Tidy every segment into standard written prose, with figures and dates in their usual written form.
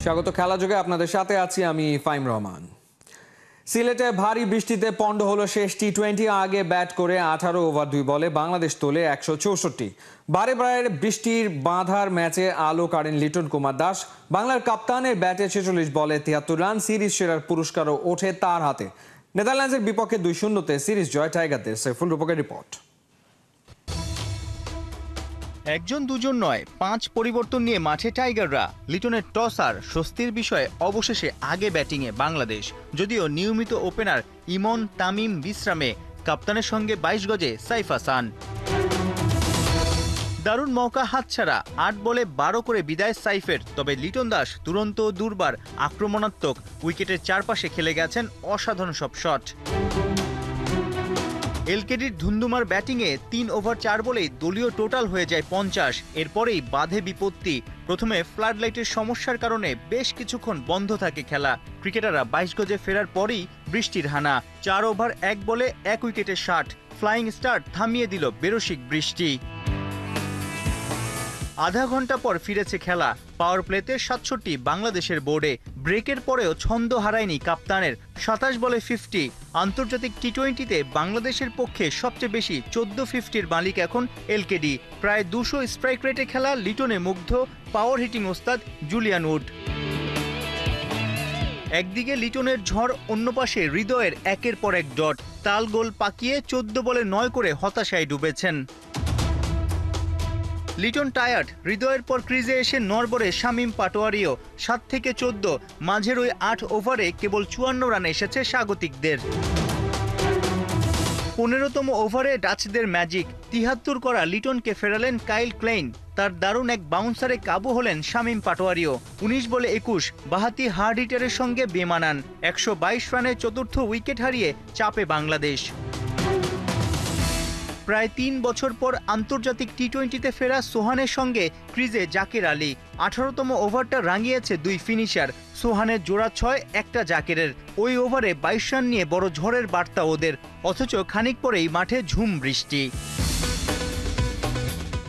স্বাগত খেলা যোগে আপনাদের সাথে আছি আমি ফাইম রহমান। সিলেটে ভারী বৃষ্টিতে পণ্ড হলো শেষ টি-20। আগে ব্যাট করে 18 ওভার 2 বলে বাংলাদেশ তোলে 164। বারে বারে বৃষ্টির বাঁধার ম্যাচে আলো কাড়েন লিটন কুমার দাস। বাংলার কাপ্তানের ব্যাটে 46 বলে 73 রান। সিরিজ সেরার পুরস্কারও ওঠে তার হাতে। নেদারল্যান্ডসের বিপক্ষে 2-0-তে সিরিজ জয় টাইগারদের। সাইফুল রূপকের রিপোর্ট। একজন দুজন নয়, 5 পরিবর্তন নিয়ে মাঠে টাইগাররা। লিটনের টস আর স্বস্তির বিষয়ে অবশেষে আগে ব্যাটিংয়ে বাংলাদেশ। যদিও নিয়মিত ওপেনার ইমন তামিম বিশ্রামে, কাপ্তানের সঙ্গে 22 গজে সাইফ হাসান। দারুণ মৌকা হাতছাড়া, 8 বলে 12 করে বিদায় সাইফের। তবে লিটন দাস দুরন্ত দুর্বার আক্রমণাত্মক, উইকেটের চারপাশে খেলে গেছেন অসাধারণ সব শট। এলকেডির ধুন্দুমার ব্যাটিংয়ে 3 ওভার 4 বলেই দলীয় টোটাল হয়ে যায় 50। এরপরেই বাধে বিপত্তি। প্রথমে ফ্লাড লাইটের সমস্যার কারণে বেশ কিছুক্ষণ বন্ধ থাকে খেলা। ক্রিকেটাররা 22 গজে ফেরার পরই বৃষ্টির হানা। 4 ওভার 1 বলে 1 উইকেটে 60। ফ্লাইং স্টার্ট থামিয়ে দিল বেরসিক বৃষ্টি। আধা ঘন্টা পর ফিরেছে খেলা। পাওয়ার প্লেতে 67 বাংলাদেশের বোর্ডে। ব্রেকের পরেও ছন্দ হারায়নি কাপ্তানের। 27 বলে 50। আন্তর্জাতিক টি-20তে বাংলাদেশের পক্ষে সবচেয়ে বেশি 14 50-র মালিক এখন এলকেডি। প্রায় 200 স্ট্রাইক রেটে খেলা লিটনে মুগ্ধ পাওয়ার হিটিং ওস্তাদ জুলিয়ান উড। একদিকে লিটনের ঝড়, অন্য পাশে হৃদয়ের একের পর এক ডট। তাল গোল পাকিয়ে 14 বলে 9 করে হতাশায় ডুবেছেন। লিটন টায়ার্ড, হৃদয়ের পর ক্রিজে এসে নড়বড়ে শামীম পাটোয়ারিও। 7 থেকে 14, মাঝের ওই 8 ওভারে কেবল 54 রান এসেছে স্বাগতিকদের। 15তম ওভারে ডাচদের ম্যাজিক। 73 করা লিটনকে ফেরালেন কাইল ক্লেইন। তার দারুণ এক বাউন্সারে কাবু হলেন শামীম পাটোয়ারিও। 19 বলে 21, বাহাতি হার্ড হিটারের সঙ্গে বেমানান। 122 রানে চতুর্থ উইকেট হারিয়ে চাপে বাংলাদেশ। প্রায় 3 বছর পর আন্তর্জাতিক টি-20তে ফেরা সোহানের সঙ্গে ক্রিজে জাকির আলী। 18তম ওভারটা রাঙিয়েছে 2 ফিনিশার। সোহানের জোড়া 6, একটা জাকিরের। ওই ওভারে 22 রান নিয়ে বড় ঝড়ের বার্তা ওদের। অথচ খানিক পরেই মাঠে ঝুম বৃষ্টি।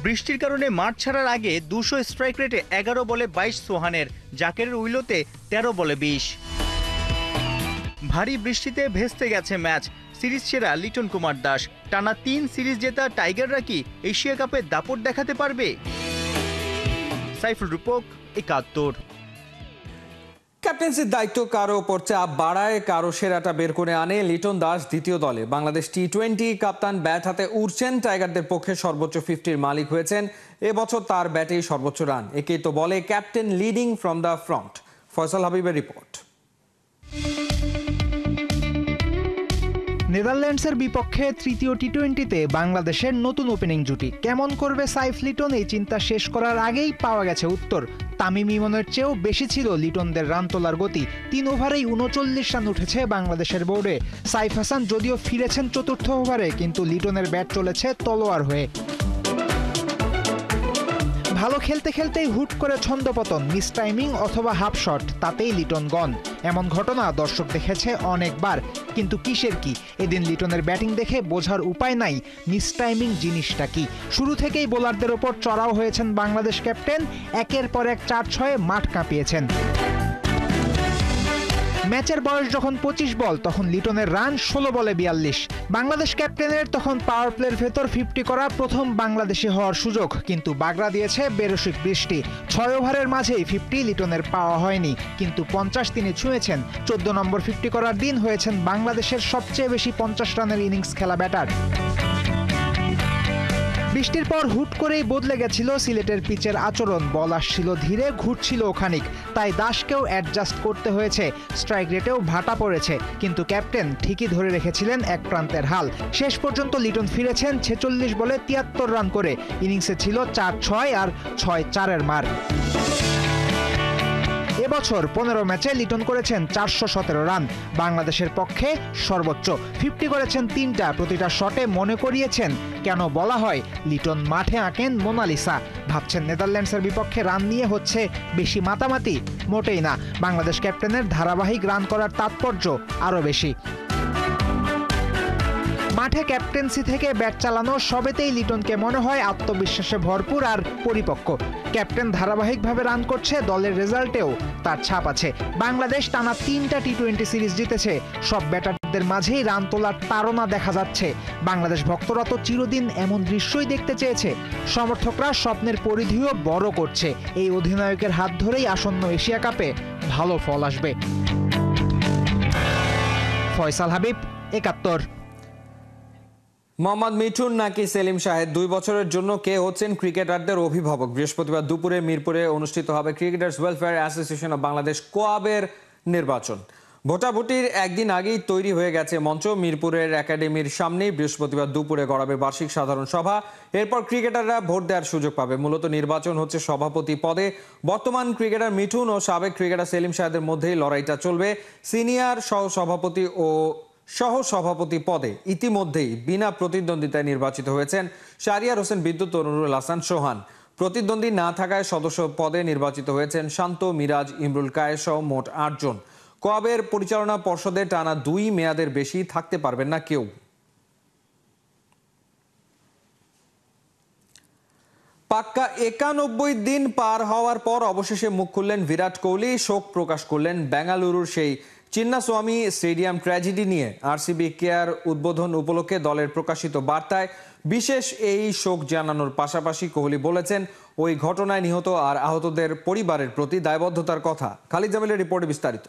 বৃষ্টির কারণে মাঠ ছাড়ার আগে 200 স্ট্রাইক রেটে 11 বলে 22 সোহানের। জাকিরের উইলোতে 13 বলে 20। ভারী বৃষ্টিতে ভেস্তে গেছে ম্যাচ। সিরিজ সেরা লিটন কুমার দাস। টানা 3 সিরিজ জেতা টাইগাররা কি এশিয়া কাপে দাপট দেখাতে পারবে? সাইফুল রূপক, 71। ক্যাপ্টেন্সির দায়িত্ব কারো ওপর চাপ বাড়ায়, কারো সেরাটা বের করে আনে লিটন দাস দ্বিতীয় দলে। বাংলাদেশ টি-20 কাপ্তান ব্যাট হাতে উড়ছেন। টাইগারদের পক্ষে সর্বোচ্চ 50-র মালিক হয়েছেন। এবছর তার ব্যাটেই সর্বোচ্চ রান। একেই তো বলে captain leading from the front. Faisal হাবিবের রিপোর্ট। নেদারল্যান্ডসের বিপক্ষে তৃতীয় টি-20তে বাংলাদেশের নতুন ওপেনিং জুটি কেমন করবে সাইফ লিটন, এই চিন্তা শেষ করার আগেই পাওয়া গেছে উত্তর। তামিম ইমনের চেয়েও বেশি ছিল লিটনদের রান তোলার গতি। 3 ওভারেই 39 রান উঠেছে বাংলাদেশের বোর্ডে। সাইফ হাসান যদিও ফিরেছেন চতুর্থ ওভারে, কিন্তু লিটনের ব্যাট চলেছে তলোয়ার হয়ে। ভালো খেলতে খেলতেই হুট করে ছন্দপতন, মিস টাইমিং অথবা হাফ শট, তাতেই লিটন গন। এমন ঘটনা দর্শক দেখেছে অনেকবার, কিন্তু কিসের কি, এদিন লিটনের ব্যাটিং দেখে বোঝার উপায় নাই মিস টাইমিং জিনিসটা কি। শুরু থেকেই বোলারদের ওপর চড়াও হয়েছেন বাংলাদেশ ক্যাপ্টেন। একের পর এক 4-6 মাঠ কাঁপিয়েছেন। ম্যাচের বয়স যখন 25 বল, তখন লিটনের রান 16 বলে 42। বাংলাদেশ ক্যাপ্টেনের তখন পাওয়ার প্লের ভেতর 50 করা প্রথম বাংলাদেশি হওয়ার সুযোগ, কিন্তু বাগড়া দিয়েছে বেরসিক বৃষ্টি। 6 ওভারের মাঝেই 50 লিটনের পাওয়া হয়নি, কিন্তু 50 তিনি ছুঁয়েছেন। 14 নম্বর 50 করার দিন হয়েছেন বাংলাদেশের সবচেয়ে বেশি 50 রানের ইনিংস খেলা ব্যাটার। বৃষ্টির পর হুট করেই বদলে গেছিল সিলেটের পিচের আচরণ। বল আসছিল ধীরে, ঘুরছিল খানিক, তাই দাসকেও অ্যাডজাস্ট করতে হয়েছে। স্ট্রাইক রেটেও ভাটা পড়েছে, কিন্তু ক্যাপ্টেন ঠিকই ধরে রেখেছিলেন এক প্রান্তের হাল। শেষ পর্যন্ত লিটন ফিরেছেন 46 বলে 73 রান করে। ইনিংসে ছিল 4-6 আর 6-4-এর মার। এবছর 15 ম্যাচে লিটন করেছেন 417 রান, বাংলাদেশের পক্ষে সর্বোচ্চ। 50 করেছেন 3টা, প্রতিটা শটে মনে করিয়েছেন কেন বলা হয় লিটন মাঠে আঁকেন মোনালিসা। ভাবছেন নেদারল্যান্ডসের বিপক্ষে রান নিয়ে হচ্ছে বেশি মাতামাতি? মোটেই না, বাংলাদেশ ক্যাপ্টেনের ধারাবাহিক রান করার তাৎপর্য আরও বেশি। মাঠে ক্যাপ্টেন্সি থেকে ব্যাট চালানো সবেতেই লিটনকে মনে হয় আত্মবিশ্বাসে ভরপুর আর পরিপক্ক। ক্যাপ্টেন ধারাবাহিকভাবে রান করছে, দলের রেজাল্টেও তার ছাপ আছে। বাংলাদেশ টানা 3টা টি-20 সিরিজ জিতেছে। সব ব্যাটারদের মাঝেই রান তোলার তাড়না দেখা যাচ্ছে। বাংলাদেশ ভক্তরা তো চিরদিন এমন দৃশ্যই দেখতে চেয়েছে। সমর্থকরা স্বপ্নের পরিধিও বড় করছে। এই অধিনায়কের হাত ধরেই আসন্ন এশিয়া কাপে ভালো ফল আসবে। ফয়সাল হাবিব, ৭১। মোহাম্মদ মিঠুন নাকি সেলিম শাহেদ, 2 বছরের জন্য কে হচ্ছেন ক্রিকেটারদের অভিভাবক? বৃহস্পতিবার দুপুরে মিরপুরে অনুষ্ঠিত হবে cricketers welfare association of Bangladesh কোয়াবের নির্বাচন। ভোটাভুটির একদিন আগেই তৈরি হয়ে গেছে মঞ্চ। মিরপুরের একাডেমির সামনেই বৃহস্পতিবার দুপুরে গড়াবে বার্ষিক সাধারণ সভা। এরপর ক্রিকেটাররা ভোট দেওয়ার সুযোগ পাবে। মূলত নির্বাচন হচ্ছে সভাপতি পদে। বর্তমান ক্রিকেটার মিঠুন ও সাবেক ক্রিকেটার সেলিম শাহেদের মধ্যেই লড়াইটা চলবে। সিনিয়র সহসভাপতি ও সহসভাপতি পদে ইতিমধ্যেই বিনা প্রতিদ্বন্দ্বিতায় নির্বাচিত হয়েছেন শাহরিয়ার হোসেন বিদ্যুৎ ও নুরুল হাসান সোহান। প্রতিদ্বন্দ্বী না থাকায় সদস্য পদে নির্বাচিত হয়েছেন শান্ত, মিরাজ, ইমরুল কায়েস সহ মোট 8 জন। কোয়াবের পরিচালনা পর্ষদে টানা 2 মেয়াদের বেশি থাকতে পারবেন না কেউ। পাক্কা 91 দিন পার হওয়ার পর অবশেষে মুখ খুললেন বিরাট কোহলি। শোক প্রকাশ করলেন বেঙ্গালুরুর সেই চিন্নাস্বামী স্টেডিয়াম ট্র্যাজেডি নিয়ে। আরসিবি কেয়ার উদ্বোধন উপলক্ষে দলের প্রকাশিত বার্তায় বিশেষ এই শোক জানানোর পাশাপাশি কোহলি বলেছেন, ওই ঘটনায় নিহত আর আহতদের পরিবারের প্রতি দায়বদ্ধতার কথা। খালিদ জামিলের রিপোর্টে বিস্তারিত।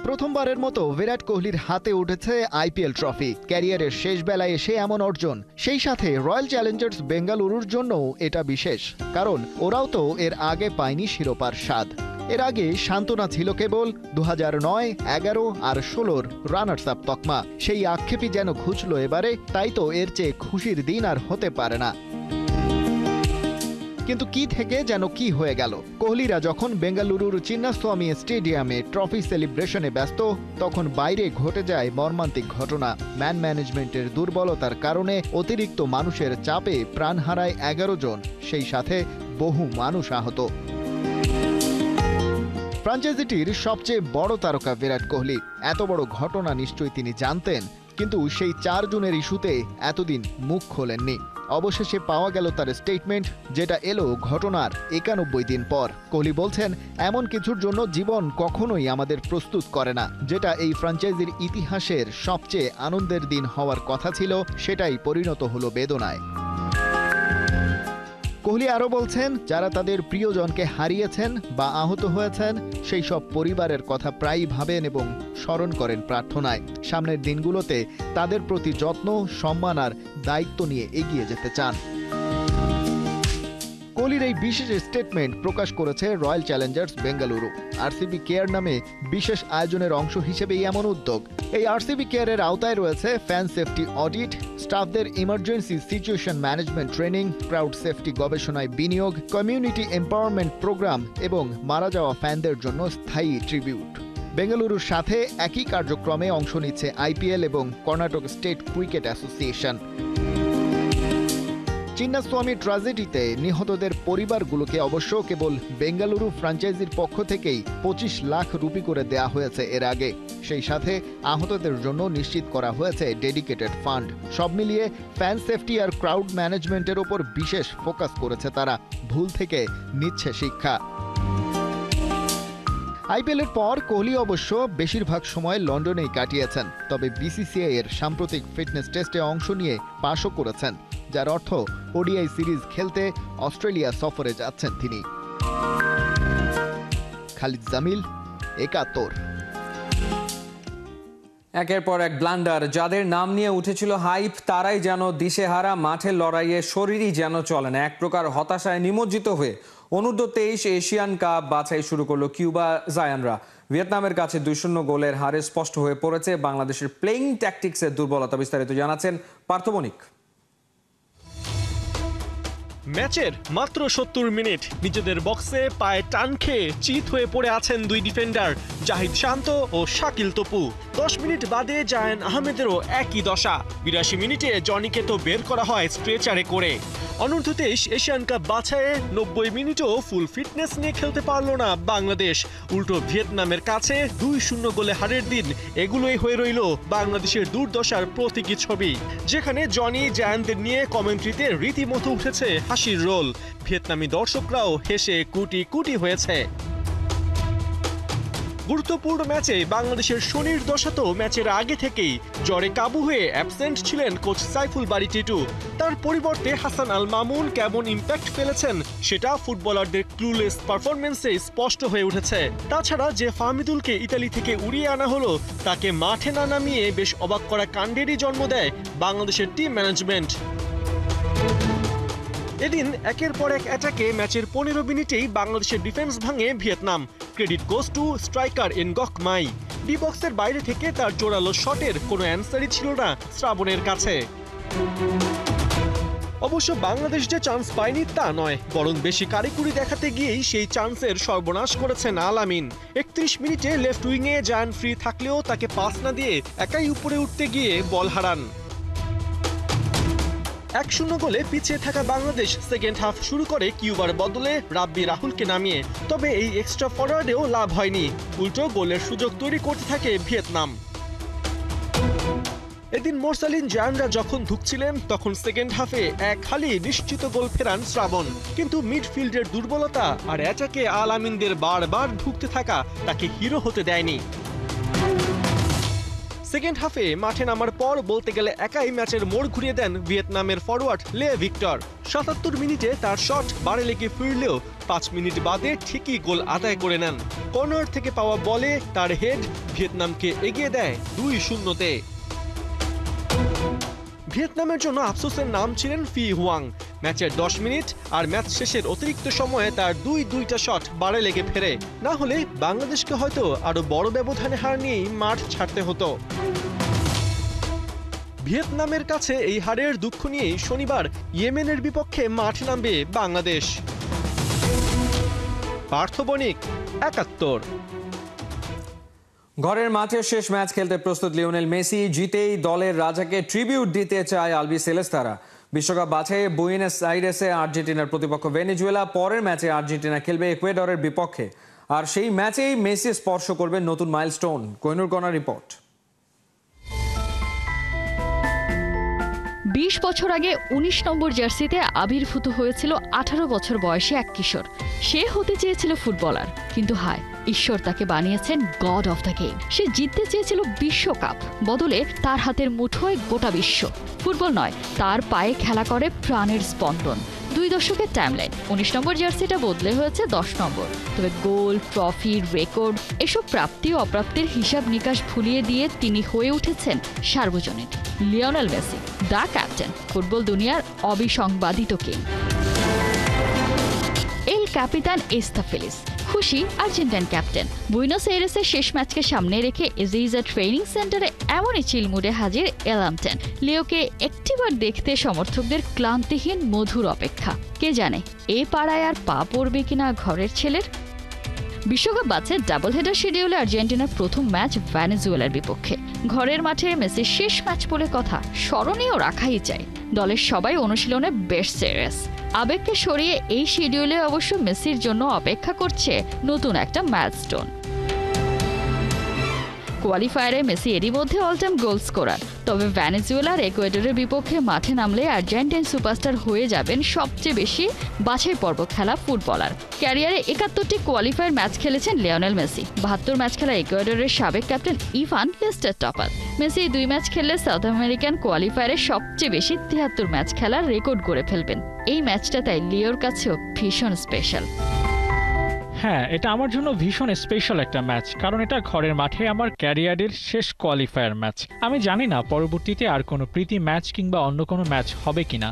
প্রথমবারের মতো বিরাট কোহলির হাতে উঠেছে আইপিএল ট্রফি। ক্যারিয়ারের শেষ বেলায় এসে এমন অর্জন, সেই সাথে রয়্যাল চ্যালেঞ্জার্স বেঙ্গালুরুর জন্যও এটা বিশেষ, কারণ ওরাও তো এর আগে পায়নি শিরোপার স্বাদ। এর আগে সান্ত্বনা ছিল কেবল 2009, 11 আর 16-র রানার্স আপ তকমা। সেই আক্ষেপই যেন ঘুচল এবারে, তাই তো এর চেয়ে খুশির দিন আর হতে পারে না। কিন্তু কি থেকে যেন কি হয়ে গেল। কোহলিরা যখন বেঙ্গালুরুর চিন্নাস্বামী স্টেডিয়ামে ট্রফি সেলিব্রেশনে ব্যস্ত, তখন বাইরে ঘটে যায় মর্মান্তিক ঘটনা। ম্যান ম্যানেজমেন্টের দুর্বলতার কারণে অতিরিক্ত মানুষের চাপে প্রাণ হারায় 11 জন, সেই সাথে বহু মানুষ আহত। ফ্র্যাঞ্চাইজিটির সবচেয়ে বড় তারকা বিরাট কোহলি। এত বড় ঘটনা নিশ্চয়ই তিনি জানতেন, কিন্তু সেই 4 জুনের ইস্যুতে এতদিন মুখ খোলেননি। অবশেষে পাওয়া গেল তার স্টেটমেন্ট, যেটা এলো ঘটনার 91 দিন পর। কোহলি বলছেন, এমন কিছুর জন্য জীবন কখনোই আমাদের প্রস্তুত করে না। যেটা এই ফ্র্যাঞ্চাইজির ইতিহাসের সবচেয়ে আনন্দের দিন হওয়ার কথা ছিল, সেটাই পরিণত হলো বেদনায়। কোহলি আরও বলছেন, যারা তাদের প্রিয়জনকে হারিয়েছেন বা আহত হয়েছেন, সেই সব পরিবারের কথা প্রায়ই ভাবেন এবং স্মরণ করেন প্রার্থনায়। সামনের দিনগুলোতে তাদের প্রতি যত্ন, সম্মান আর দায়িত্ব নিয়ে এগিয়ে যেতে চান। কোহলির এই বিশেষ স্টেটমেন্ট প্রকাশ করেছে royal Challengers Bengaluru. RCB care নামে বিশেষ আয়োজনের অংশ হিসেবেই এমন উদ্যোগ। এই আরসিবি কেয়ারের আওতায় রয়েছে ফ্যান সেফটি অডিট, স্টাফদের emergency situation management training, crowd safety গবেষণায় বিনিয়োগ, কমিউনিটি এম্পাওয়ারমেন্ট প্রোগ্রাম এবং মারা যাওয়া ফ্যানদের জন্য স্থায়ী ট্রিবিউট। বেঙ্গালুরুর সাথে একই কার্যক্রমে অংশ নিচ্ছে আইপিএল এবং Karnataka state cricket association. Chinnaswamy ট্র্যাজেডিতে নিহতদের পরিবারগুলোকে অবশ্য কেবল বেঙ্গালুরু ফ্র্যাঞ্চাইজির পক্ষ থেকেই 25 লাখ রুপি করে দেয়া হয়েছে এর আগে। সেই সাথে আহতদের জন্য নিশ্চিত করা হয়েছে ডেডিকেটেড ফান্ড। সব মিলিয়ে ফ্যান সেফটি আর ক্রাউড ম্যানেজমেন্টের ওপর বিশেষ ফোকাস করেছে তারা। ভুল থেকে নিচ্ছে শিক্ষা। আইপিএলের পর কোহলি অবশ্য বেশিরভাগ সময় লন্ডনেই কাটিয়েছেন, তবে বিসিসিআই এর সাম্প্রতিক ফিটনেস টেস্টে অংশ নিয়ে পাশও করেছেন, যার অর্থ ওডিআই সিরিজ খেলতে অস্ট্রেলিয়া সফরে যাচ্ছেন তিনি। খালিদ জামিল, ৭১। একের পর এক ব্লান্ডার। যাদের নাম নিয়ে উঠেছিল হাইপ, তারাই যেন দিশেহারা। মাঠের লড়াইয়ে শরীরই যেন চলে না। এক প্রকার হতাশায় নিমজ্জিত হয়ে অনূর্ধ্ব-23 এশিয়ান কাপ বাছাই শুরু করলো কিউবা জায়ানরা। ভিয়েতনামের কাছে 2-0 গোলের হারে স্পষ্ট হয়ে পড়েছে বাংলাদেশের প্লেইং ট্যাকটিক্সের দুর্বলতা। বিস্তারিত জানাচ্ছেন পার্থ বণিক। ম্যাচের মাত্র ৭০ মিনিট নিজেদের বক্সে পায়ে টান খেয়ে চিত হয়ে পড়ে আছেন দুই ডিফেন্ডার জাহিদ শান্ত ও শাকিল তপু। ১০ মিনিট বাদে জায়ান আহমেদেরও একই দশা। ৮২ মিনিটে জনিকে তো বের করা হয় স্ট্রেচারে করে। অনূর্ধ্ব ২৩ এশিয়ান কাপ বাছাইয়ে ৯০ মিনিটও ফুল ফিটনেস নিয়ে খেলতে পারল না বাংলাদেশ। উল্টো ভিয়েতনামের কাছে ২-০ গোলে হারের দিন এগুলোই হয়ে রইল বাংলাদেশের দুর্দশার প্রতীকী ছবি, যেখানে জনি জায়ানদের নিয়ে কমেন্ট্রিতে রীতিমতো উঠেছে হাসির রোল। ভিয়েতনামি দর্শকরাও হেসে কুটি কুটি হয়েছে। গুরুত্বপূর্ণ ম্যাচে বাংলাদেশের শনির দশা তো ম্যাচের আগে থেকেই। জ্বরে কাবু হয়ে অ্যাবসেন্ট ছিলেন কোচ সাইফুল বারী টিটু। তার পরিবর্তে হাসান আল মামুন কেমন ইম্প্যাক্ট ফেলেছেন সেটা ফুটবলারদের ক্লুলেস পারফরমেন্সে স্পষ্ট হয়ে উঠেছে। তাছাড়া যে ফাহমিদুলকে ইতালি থেকে উড়িয়ে আনা হলো তাকে মাঠে না নামিয়ে বেশ অবাক করা কাণ্ডেরই জন্ম দেয় বাংলাদেশের টিম ম্যানেজমেন্ট। এদিন একের পর এক অ্যাটাকে ম্যাচের ১৫ মিনিটেই বাংলাদেশের ডিফেন্স ভাঙে Vietnam. Credit goes to striker Ngoc Mai. D বক্সের বাইরে থেকে তার জোরালো শটের কোনো অ্যান্সারই ছিল না শ্রাবণের কাছে। অবশ্য বাংলাদেশ যে চান্স পায়নি তা নয়, বরং বেশি কারিকুরি দেখাতে গিয়েই সেই চান্সের সর্বনাশ করেছেন আল আমিন। ৩১ মিনিটে লেফট উইংয়ে জায়ান ফ্রি থাকলেও তাকে পাস না দিয়ে একাই উপরে উঠতে গিয়ে বল হারান। ১-০ গোলে পিছিয়ে থাকা বাংলাদেশ সেকেন্ড হাফ শুরু করে কিউবার বদলে রাব্বি রাহুলকে নামিয়ে। তবে এই এক্সট্রা ফরওয়ার্ডেও লাভ হয়নি, উল্টো গোলের সুযোগ তৈরি করতে থাকে ভিয়েতনাম। এদিন মোরসালিন জায়ানরা যখন ঢুকছিলেন তখন সেকেন্ড হাফে এক খালি নিশ্চিত গোল ফেরান শ্রাবণ। কিন্তু মিডফিল্ডের দুর্বলতা আর অ্যাটাকে আল আমিনদের বারবার ঢুকতে থাকা তাকে হিরো হতে দেয়নি। সেকেন্ড হাফে মাঠে নামার পর বলতে গেলে একাই ম্যাচের মোড় ঘুরিয়ে দেন ভিয়েতনামের ফরওয়ার্ড লে ভিক্টর। ৭৭ মিনিটে তার শট বারে লেগে ফিরলেও ৫ মিনিট বাদে ঠিকই গোল আদায় করে নেন। কর্নার থেকে পাওয়া বলে তার হেড ভিয়েতনামকে এগিয়ে দেয় ২-০-তে। ভিয়েতনামের জন্য আফসোসের নাম ছিলেন ফি হুয়াং। ম্যাচের ১০ মিনিট আর ম্যাচ শেষের অতিরিক্ত সময়ে তার দুইটা শট বারে লেগে ফেরে, না হলে বাংলাদেশকে হয়তো আরো বড় ব্যবধানে হার নিয়েই মাঠ ছাড়তে হতো। ভিয়েতনামের কাছে এই হারের দুঃখ নিয়েই শনিবার ইয়েমেনের বিপক্ষে মাঠে নামবে বাংলাদেশ। পার্থ বণিক, ৭১। ঘরের মাঠে শেষ ম্যাচ খেলতে প্রস্তুত লিওনেল মেসি। জিতেই দলের রাজাকে ট্রিবিউট দিতে চায় আলবি সেলেস্তারা। বিশ্বকাপ বাছাইয়ে বুয়েনোস আইরেসে আর্জেন্টিনার প্রতিপক্ষ ভেনেজুয়েলা। পরের ম্যাচে আর্জেন্টিনা খেলবে ইকুয়েডরের বিপক্ষে, আর সেই ম্যাচেই মেসি স্পর্শ করবেন নতুন মাইলস্টোন। কোহিনুর কণার রিপোর্ট। ২০ বছর আগে ১৯ নম্বর জার্সিতে আবির্ভূত হয়েছিল ১৮ বছর বয়সী এক কিশোর। সে হতে চেয়েছিল ফুটবলার, কিন্তু হায়, ঈশ্বর তাকে বানিয়েছেন গড অফ দ্য গেম। সে জিততে চেয়েছিল বিশ্বকাপ, বদলে তার হাতের মুঠোয় গোটা বিশ্ব। ফুটবল নয়, তার পায়ে খেলা করে প্রাণের স্পন্দন। ২ দশকের টাইমলাইন। ১৯ নম্বর জার্সিটা বদলে হয়েছে ১০ নম্বর। তবে গোল, ট্রফি, রেকর্ড এসব প্রাপ্তি ও অপ্রাপ্তির হিসাব নিকাশ ভুলিয়ে দিয়ে তিনি হয়ে উঠেছেন সার্বজনীন Lionel Messi, the captain, football দুনিয়ার অবিসংবাদিত কিং। এল ক্যাপিটান এস্তা ফেলিস। খুশি আর্জেন্টাইন ক্যাপ্টেন। বুয়েনোস আইরেসের শেষ ম্যাচকে সামনে রেখে এজিজা ট্রেনিং সেন্টারে এমনই চিলমুডে হাজির এলামটেন। লিওকে একটিবার দেখতে সমর্থকদের ক্লান্তিহীন মধুর অপেক্ষা। কে জানে এ পাড়ায় আর পা পড়বে কিনা ঘরের ছেলের। বিশ্বকাপ বাছে ডাবল হেডার শিডিউলে আর্জেন্টিনার প্রথম ম্যাচ ভেনেজুয়েলার বিপক্ষে। ঘরের মাঠে মেসির শেষ ম্যাচ বলে কথা, স্মরণীয় রাখাই চাই। দলের সবাই অনুশীলনে বেশ সিরিয়াস। আবেগকে সরিয়ে এই শিডিউলে অবশ্য মেসির জন্য অপেক্ষা করছে নতুন একটা মাইলস্টোন। কোয়ালিফায়ারে মেসি এরই মধ্যে অল টাইম গোল স্কোরার। তবে ভেনেজুয়েলার ইকুয়েডরের বিপক্ষে মাঠে নামলে আর্জেন্টাইন সুপারস্টার হয়ে যাবেন সবচেয়ে বেশি বাছাই পর্ব খেলা ফুটবলার। ক্যারিয়ারে ৭১টি কোয়ালিফায়ার ম্যাচ খেলেছেন লিওনেল মেসি। ৭২ ম্যাচ খেলা ইকুয়েডরের সাবেক ক্যাপ্টেন ইভান লিস্টার টপার। মেসি ২ ম্যাচ খেললে সাউথ আমেরিকান কোয়ালিফায়ারে সবচেয়ে বেশি ৭৩ ম্যাচ খেলার রেকর্ড গড়ে ফেলবেন। এই ম্যাচটা তাই লিওর কাছেও ভীষণ স্পেশাল। হ্যাঁ, এটা আমার জন্য ভীষণ স্পেশাল একটা ম্যাচ, কারণ এটা ঘরের মাঠে আমার ক্যারিয়ারের শেষ কোয়ালিফায়ার ম্যাচ। আমি জানি না পরবর্তীতে আর কোনো প্রীতি ম্যাচ কিংবা অন্য কোনো ম্যাচ হবে কিনা।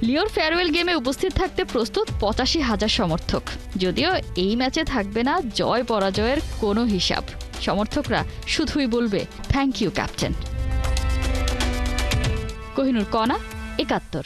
লিওর ফেয়ারওয়েল গেমে উপস্থিত থাকতে প্রস্তুত ৮৫,০০০ সমর্থক। যদিও এই ম্যাচে থাকবে না জয় পরাজয়ের কোনো হিসাব। সমর্থকরা শুধুই বলবে থ্যাংক ইউ ক্যাপ্টেন। কোহিনুর কণা, ৭১।